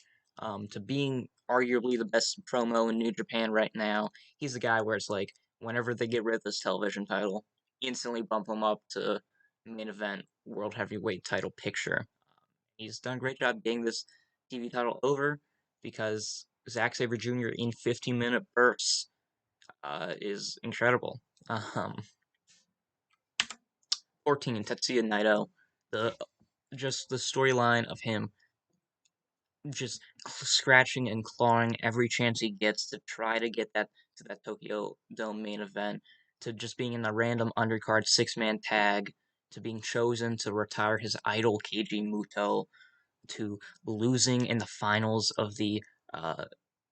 To being arguably the best promo in New Japan right now. He's the guy where it's like, whenever they get rid of this television title, instantly bump him up to main event world heavyweight title picture. He's done a great job getting this TV title over because Zack Sabre Jr. in 15-minute bursts is incredible. Um, 14, Tetsuya Naito. The just the storyline of him just scratching and clawing every chance he gets to try to get that to that Tokyo Dome main event, to just being in a random undercard 6-man tag, to being chosen to retire his idol Keiji Muto, to losing in the finals of the uh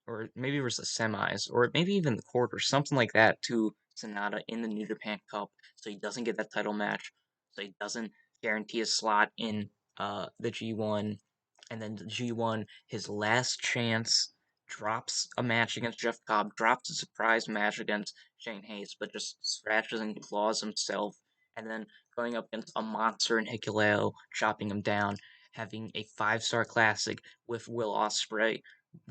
or maybe it was the semis, or maybe even the quarters, something like that, to Sonata in the New Japan Cup, so he doesn't get that title match, so he doesn't guarantee a slot in the G1, and then the G1, his last chance, drops a match against Jeff Cobb, drops a surprise match against Shane Hayes, but just scratches and claws himself, and then going up against a monster in Hikuleo, chopping him down, having a 5-star classic with Will Ospreay,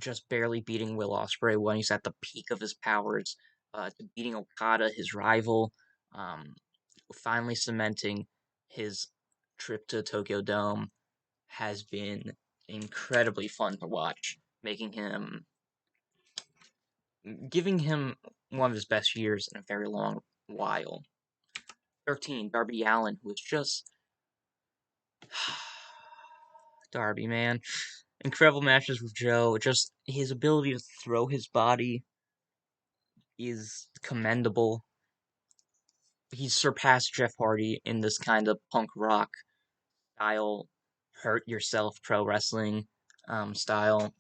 just barely beating Will Ospreay when he's at the peak of his powers, to beating Okada, his rival, um, finally cementing his trip to Tokyo Dome, has been incredibly fun to watch, making him, giving him one of his best years in a very long while. 13, Darby Allin, who is just Darby, man. Incredible matches with Joe. Just his ability to throw his body is commendable. He's surpassed Jeff Hardy in this kind of punk rock style, hurt yourself pro wrestling style.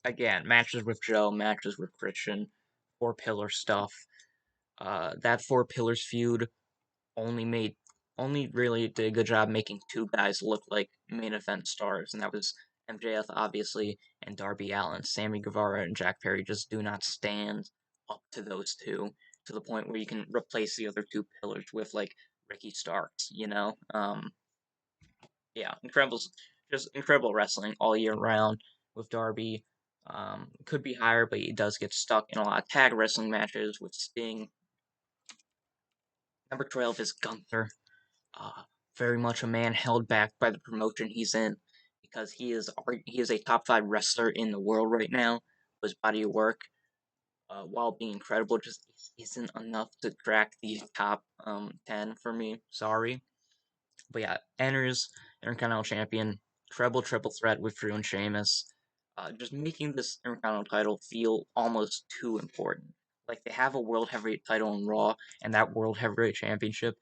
Again, matches with Joe, matches with Christian, 4 pillar stuff. That 4 pillars feud only made only really did a good job making 2 guys look like main event stars, and that was MJF obviously and Darby Allin. Sammy Guevara and Jack Perry just do not stand up to those two, to the point where you can replace the other 2 pillars with like Ricky Starks, you know? Yeah, incredible, just incredible wrestling all year round with Darby. Could be higher, but he does get stuck in a lot of tag wrestling matches with Sting. Number 12 is Gunther. uh, very much a man held back by the promotion he's in, because he is a top 5 wrestler in the world right now. His body of work, while being incredible, just isn't enough to crack the top 10 for me. Sorry, but yeah, enters Intercontinental Champion, treble triple threat with Drew and Sheamus, just making this Intercontinental title feel almost too important. Like they have a World Heavyweight title in Raw, and that World Heavyweight Championship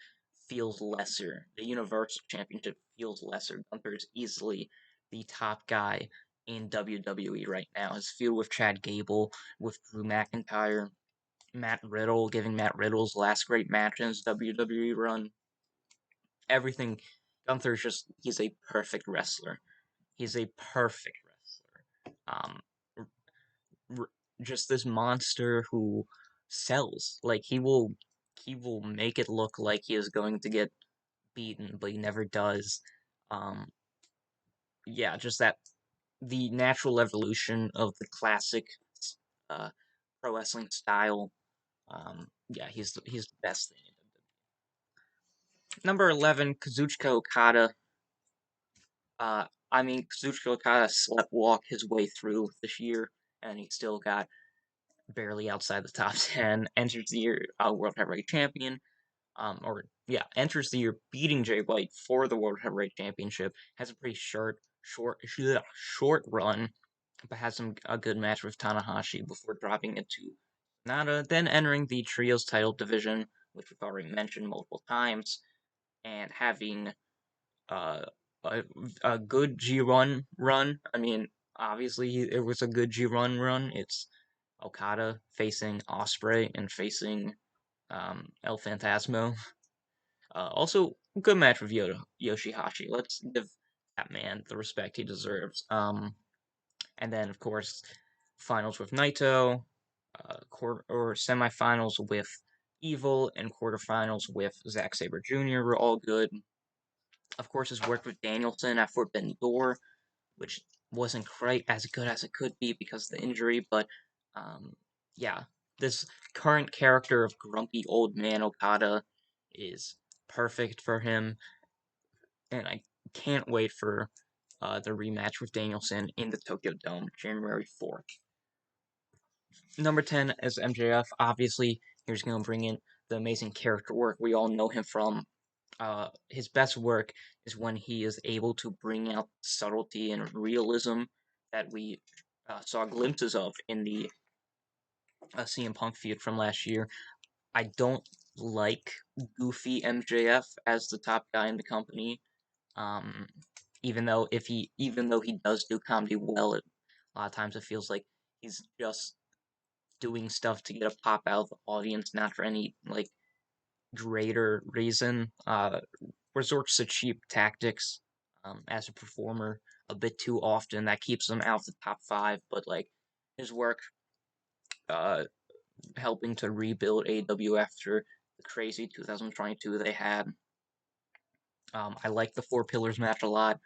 feels lesser. The Universal Championship feels lesser. Gunther is easily the top guy in WWE right now. His feud with Chad Gable, with Drew McIntyre, Matt Riddle, giving Matt Riddle's last great match in his WWE run, everything. Gunther's just, he's a perfect wrestler. He's a perfect wrestler. R- r- just this monster who sells. Like he will make it look like he is going to get beaten, but he never does. Um, yeah, just that the natural evolution of the classic uh, pro wrestling style. Yeah, he's the best thing. Number 11, Kazuchika Okada. I mean, Kazuchika Okada slept walk his way through this year, and he still got barely outside the top 10. Enters the year World Heavyweight Champion, enters the year beating Jay White for the World Heavyweight Championship. Has a pretty short run, but has a good match with Tanahashi before dropping it to Nada. Then entering the Trios title division, which we've already mentioned multiple times, and having uh, a, a good G1 run. I mean, obviously it was a good G1 run. It's Okada facing Ospreay and facing El Phantasmo. Also, good match with Yoshihashi. Let's give that man the respect he deserves. And then of course, finals with Naito, quarter or semifinals with Evil and quarterfinals with Zack Sabre Jr. were all good. Of course, his work with Danielson at Forbidden Door, which wasn't quite as good as it could be because of the injury, but yeah, this current character of grumpy old man Okada is perfect for him, and I can't wait for the rematch with Danielson in the Tokyo Dome, January 4th. Number 10 is MJF. Obviously, he's going to bring in the amazing character work we all know him from. His best work is when he is able to bring out subtlety and realism that we saw glimpses of in the CM Punk feud from last year. I don't like goofy MJF as the top guy in the company. Um, even though he does do comedy well, a lot of times it feels like he's just doing stuff to get a pop out of the audience, not for any like greater reason. Resorts to cheap tactics as a performer a bit too often. That keeps him out of the top five. But like his work, uh, helping to rebuild AEW after the crazy 2022 they had. I like the Four Pillars match a lot.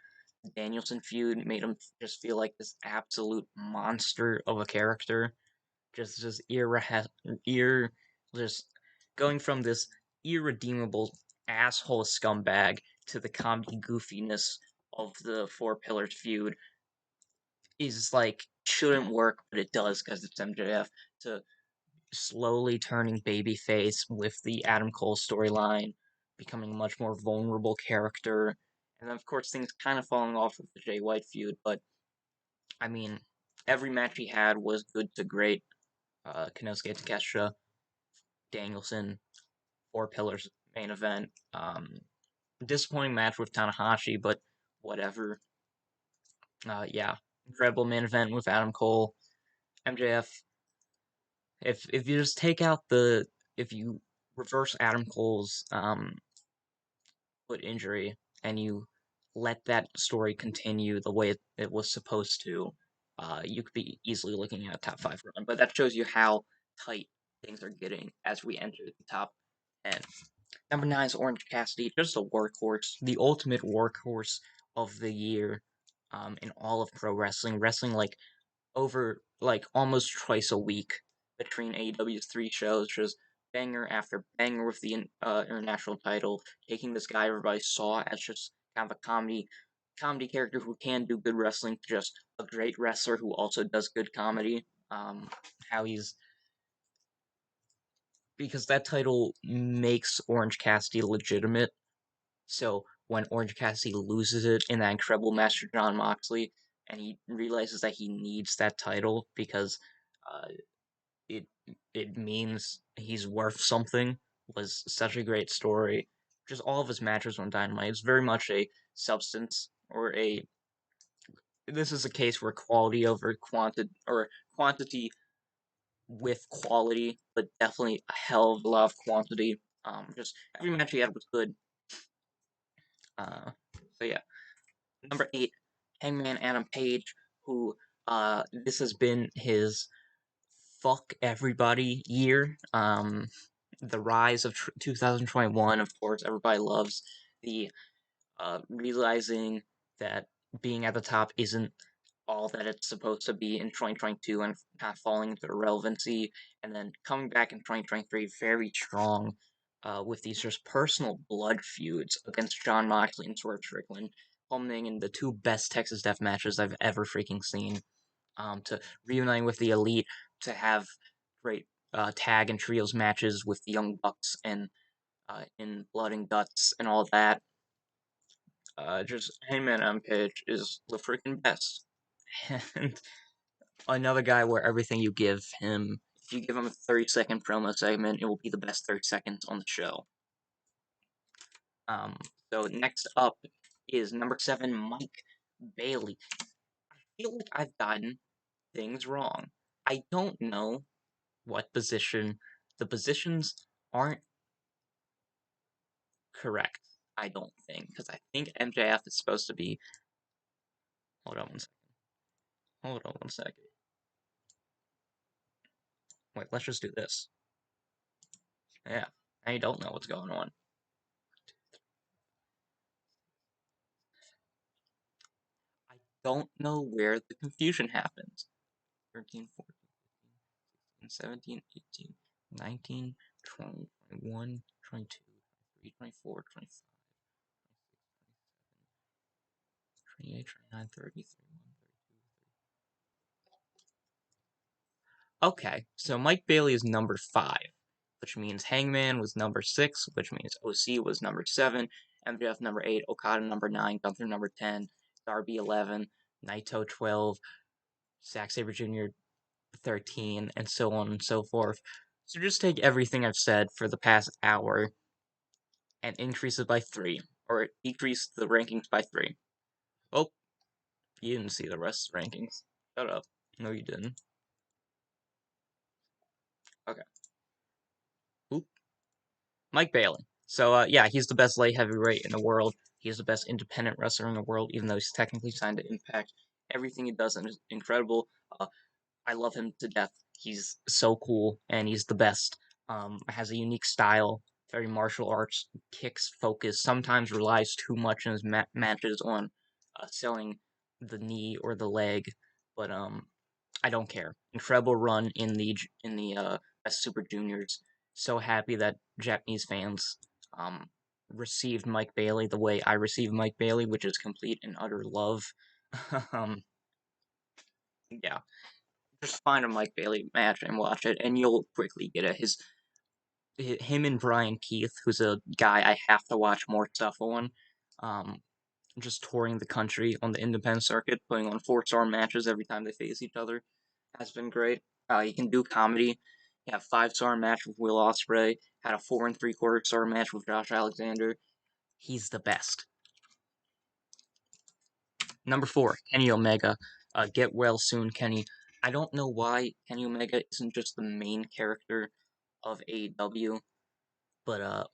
Danielson feud made him just feel like this absolute monster of a character. Just ear just going from this irredeemable asshole scumbag to the comedy goofiness of the Four Pillars feud is like shouldn't work, but it does because it's MJF. To slowly turning babyface with the Adam Cole storyline, becoming a much more vulnerable character, and then of course things kind of falling off with the Jay White feud. But I mean, every match he had was good to great. Konosuke Takeshita, Danielson, Four Pillars main event. Disappointing match with Tanahashi, but whatever. Yeah, incredible main event with Adam Cole, MJF. If you just take out if you reverse Adam Cole's foot injury and you let that story continue the way it was supposed to, you could be easily looking at a top five run. But that shows you how tight things are getting as we enter the top 10. Number 9 is Orange Cassidy, just a workhorse, the ultimate workhorse of the year in all of pro wrestling. Wrestling like over like almost twice a week between AEW's three shows, just banger after banger with the international title, taking this guy everybody saw as just kind of a comedy character who can do good wrestling to just a great wrestler who also does good comedy. How he's because that title makes Orange Cassidy legitimate. So when Orange Cassidy loses it in that incredible match with John Moxley, and he realizes that he needs that title because uh, it it means he's worth something, was such a great story. Just all of his matches on Dynamite is very much a substance or a. This is a case where quality over quantity or quantity with quality, but definitely a hell of a lot of quantity. Just every match he had was good. So yeah, number 8, Hangman Adam Page, who this has been his fuck everybody year. The rise of 2021, of course, everybody loves the realizing that being at the top isn't all that it's supposed to be in 2022 and kind of falling into irrelevancy, and then coming back in 2023 very strong with these just personal blood feuds against John Moxley and Swerve Strickland, culminating in the two best Texas Death matches I've ever freaking seen. To reuniting with the Elite, to have great tag and trios matches with the Young Bucks and in Blood and Guts and all that. Just Hangman on Page is the freaking best. And another guy where everything you give him, if you give him a 30-second promo segment, it will be the best 30 seconds on the show. Um, so next up is number 7, Mike Bailey. I feel like I've gotten things wrong. I don't know what position. The positions aren't correct, I don't think, because I think MJF is supposed to be. Hold on one second. Hold on one second. Wait, let's just do this. Yeah, I don't know what's going on. I don't know where the confusion happens. 13, 14, 15, 17, 18, 19, 20, 21, 22, 23, 24, 25, 28, 29, 30, 31, 32. Okay, so Mike Bailey is number 5, which means Hangman was number 6, which means OC was number 7, MJF number 8, Okada number 9, Gunther number 10, Darby 11, Naito 12, Zack Sabre Jr. 13, and so on and so forth. So just take everything I've said for the past hour and increase it by 3, or decrease the rankings by 3. Oh, you didn't see the rest of the rankings. Shut up. No, you didn't. Okay. Oop. Mike Bailey. So, yeah, he's the best light heavyweight in the world. He's the best independent wrestler in the world, even though he's technically signed to Impact. Everything he does is incredible. I love him to death. He's so cool, and he's the best. Has a unique style, very martial arts, kicks focus. Sometimes relies too much in his matches on selling the knee or the leg, but I don't care. Incredible run in the Best Super Juniors. So happy that Japanese fans um received Mike Bailey the way I received Mike Bailey, which is complete and utter love. um, yeah, just find a Mike Bailey match and watch it, and you'll quickly get it. Him and Brian Keith, who's a guy I have to watch more stuff on, um, just touring the country on the independent circuit, putting on 4-star matches every time they face each other, has been great. He can do comedy. He had a 5-star match with Will Ospreay. Had a 4 3/4 star match with Josh Alexander. He's the best. Number 4, Kenny Omega. Get well soon, Kenny. I don't know why Kenny Omega isn't just the main character of AEW, but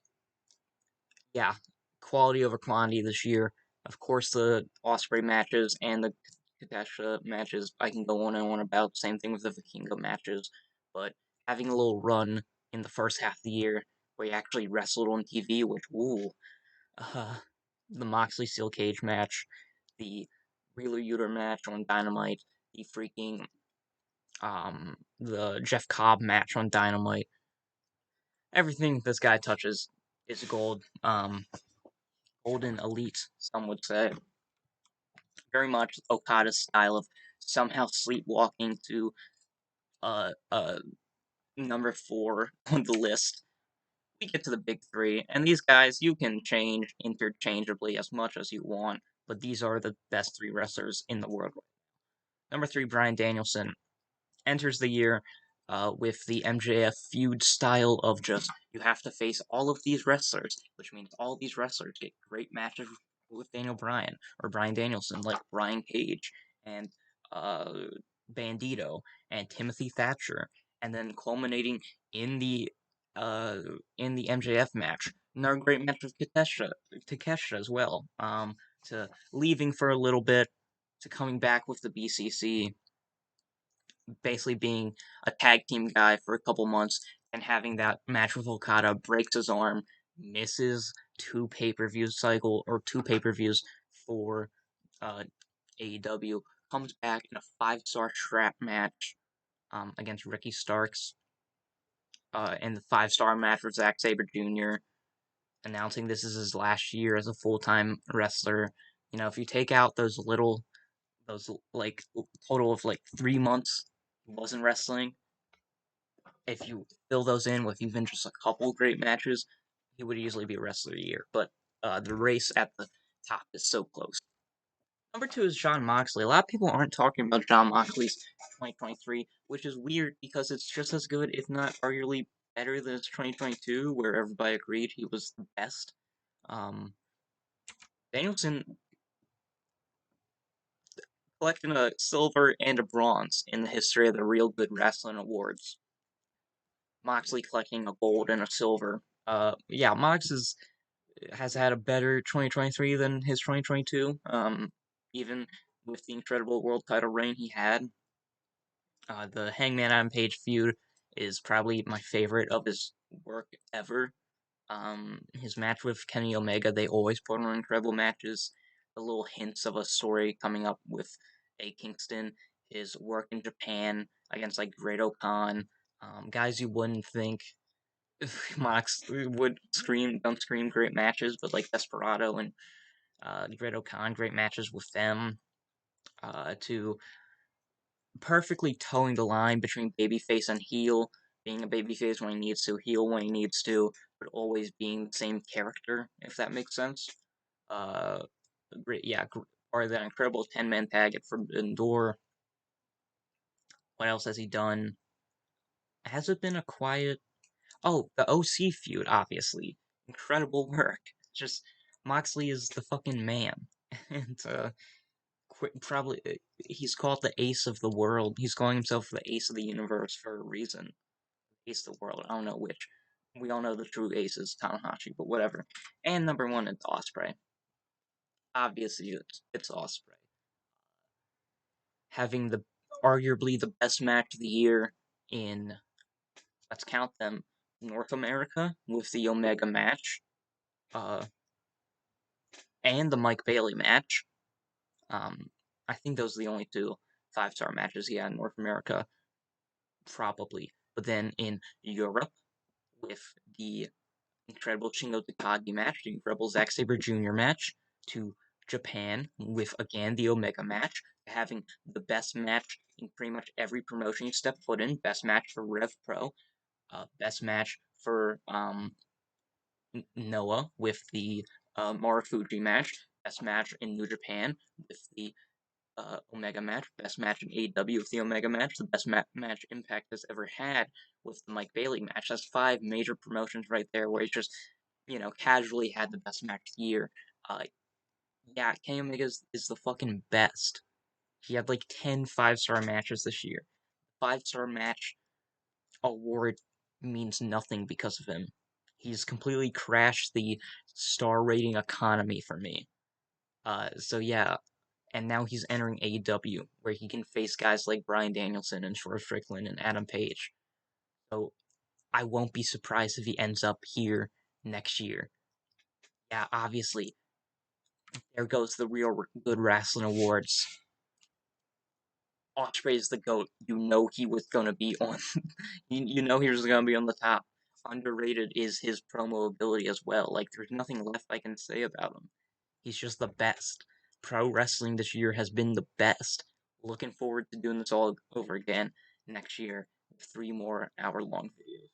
yeah, quality over quantity this year. Of course, the Osprey matches and the Katasha matches I can go on and on about. Same thing with the Vikingo matches, but having a little run in the first half of the year where he actually wrestled on TV, which uh, the Moxley Steel Cage match, the Wheeler Yuta match on Dynamite, the freaking the Jeff Cobb match on Dynamite. Everything this guy touches is gold. Golden elite, some would say. Very much Okada's style of somehow sleepwalking to uh number 4 on the list. We get to the big 3, and these guys you can change interchangeably as much as you want, but these are the best 3 wrestlers in the world. Number 3, Bryan Danielson enters the year with the MJF feud style of just you have to face all of these wrestlers, which means all of these wrestlers get great matches with Daniel Bryan or Bryan Danielson, like Brian Cage and uh, Bandito and Timothy Thatcher, and then culminating in the uh, MJF match. Another great match with Takeshita as well. To leaving for a little bit, to coming back with the BCC, basically being a tag team guy for a couple months and having that match with Okada, breaks his arm, misses 2 pay-per-views for AEW, comes back in a 5-star strap match against Ricky Starks, and the 5-star match with Zack Sabre Jr., announcing this is his last year as a full-time wrestler. You know, if you take out those like total of like 3 months he wasn't wrestling, if you fill those in with even just a couple great matches, he would easily be a wrestler of the year. But the race at the top is so close. Number 2 is Jon Moxley. A lot of people aren't talking about Jon Moxley's 2023, which is weird because it's just as good, if not arguably better than his 2022, where everybody agreed he was the best. Um, Danielson collecting a silver and a bronze in the history of the Real Good Wrestling Awards. Moxley collecting a gold and a silver. Yeah, has had a better 2023 than his 2022. Even with the incredible world title reign he had. The Hangman Adam Page feud is probably my favorite of his work ever. His match with Kenny Omega, they always put on incredible matches. The little hints of a story coming up with A Kingston, his work in Japan against like Great-O-Khan, guys you wouldn't think Mox would don't scream great matches, but like Desperado and Great-O-Khan, great matches with them. To perfectly towing the line between babyface and heel, being a babyface when he needs to, heel when he needs to, but always being the same character, if that makes sense. Uh, great, yeah, or that incredible 10-man tag at Forbidden Door. What else has he done? Has it been a quiet? Oh, the OC feud, obviously. Incredible work. Just, Moxley is the fucking man. And, probably, he's called the ace of the world. He's calling himself the ace of the universe for a reason. Ace of the world. I don't know which. We all know the true ace is Tanahashi, but whatever. And number one, it's Ospreay. Obviously, it's Ospreay. Having the arguably the best match of the year in, let's count them, North America with the Omega match, uh, and the Mike Bailey match. Um, I think those are the only two 5-star matches he had in North America, probably. But then in Europe, with the incredible Shingo Takagi match, the incredible Zack Sabre Jr. match, to Japan with, again, the Omega match, having the best match in pretty much every promotion you step foot in, best match for Rev Pro, best match for Noah with the Marufuji match, best match in New Japan with the Omega match, best match in AEW with the Omega match, the best match Impact has ever had with the Mike Bailey match. That's 5 major promotions right there where he's just, casually had the best match of the year. Uh, yeah, Kenny Omega is the fucking best. He had like 10 5-star matches this year. 5-star match award means nothing because of him. He's completely crashed the star rating economy for me. So yeah, and now he's entering AEW, where he can face guys like Bryan Danielson and Short Strickland and Adam Page. So I won't be surprised if he ends up here next year. Yeah, obviously, there goes the Real Good Wrestling Awards. Ospreay is the GOAT. You know he was gonna be on. you know he was gonna be on the top. Underrated is his promo ability as well. Like, there's nothing left I can say about him. He's just the best. Pro wrestling this year has been the best. Looking forward to doing this all over again next year with 3 more hour-long videos.